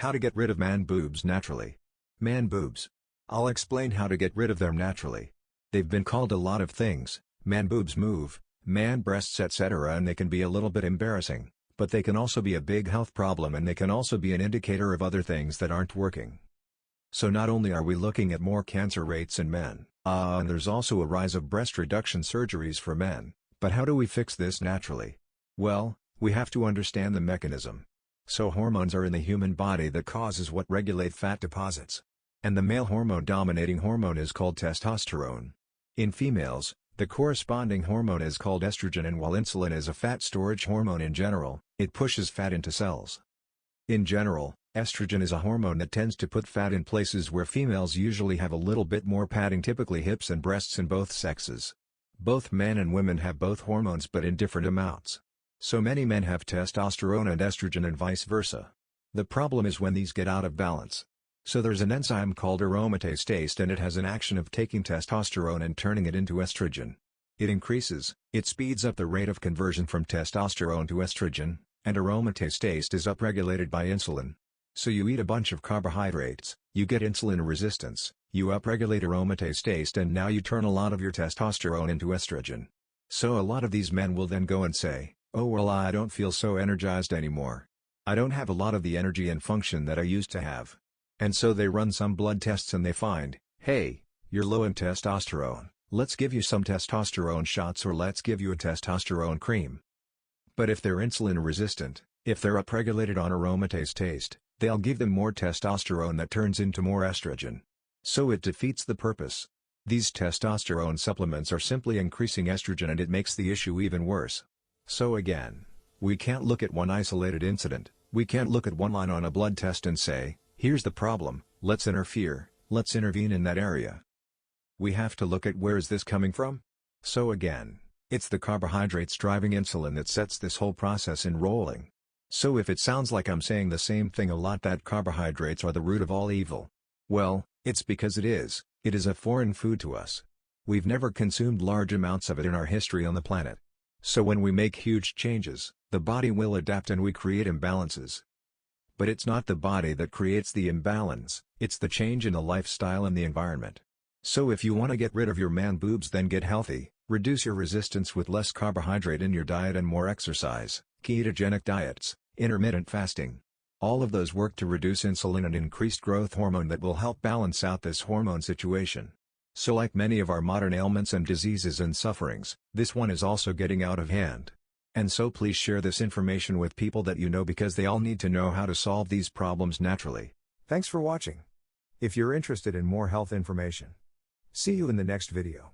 How to get rid of man boobs naturally. Man boobs. I'll explain how to get rid of them naturally. They've been called a lot of things: man boobs move, man breasts, etc., and they can be a little bit embarrassing, but they can also be a big health problem, and they can also be an indicator of other things that aren't working. So not only are we looking at more cancer rates in men, and there's also a rise of breast reduction surgeries for men, but how do we fix this naturally? Well, we have to understand the mechanism. So hormones are in the human body that causes what regulate fat deposits. And the male hormone-dominating hormone is called testosterone. In females, the corresponding hormone is called estrogen, and while insulin is a fat storage hormone in general, it pushes fat into cells. In general, estrogen is a hormone that tends to put fat in places where females usually have a little bit more padding, typically hips and breasts in both sexes. Both men and women have both hormones, but in different amounts. So many men have testosterone and estrogen and vice versa. The problem is when these get out of balance. So there's an enzyme called aromatase, and it has an action of taking testosterone and turning it into estrogen. It speeds up the rate of conversion from testosterone to estrogen, and aromatase is upregulated by insulin. So you eat a bunch of carbohydrates, you get insulin resistance, you upregulate aromatase, and now you turn a lot of your testosterone into estrogen. So a lot of these men will then go and say, "Oh well, I don't feel so energized anymore. I don't have a lot of the energy and function that I used to have." And so they run some blood tests and they find, "Hey, you're low in testosterone, let's give you some testosterone shots, or let's give you a testosterone cream." But if they're insulin resistant, if they're upregulated on aromatase, they'll give them more testosterone that turns into more estrogen. So it defeats the purpose. These testosterone supplements are simply increasing estrogen, and it makes the issue even worse. So again, we can't look at one isolated incident, we can't look at one line on a blood test and say, "Here's the problem, let's intervene in that area." We have to look at where is this coming from? So again, it's the carbohydrates driving insulin that sets this whole process in rolling. So if it sounds like I'm saying the same thing a lot, that carbohydrates are the root of all evil, well, it's because it is a foreign food to us. We've never consumed large amounts of it in our history on the planet. So when we make huge changes, the body will adapt and we create imbalances. But it's not the body that creates the imbalance, it's the change in the lifestyle and the environment. So if you want to get rid of your man boobs, then get healthy, reduce your resistance with less carbohydrate in your diet and more exercise, ketogenic diets, intermittent fasting. All of those work to reduce insulin and increased growth hormone that will help balance out this hormone situation. So like many of our modern ailments and diseases and sufferings, this one is also getting out of hand. And so please share this information with people that you know, because they all need to know how to solve these problems naturally. Thanks for watching. If you're interested in more health information, see you in the next video.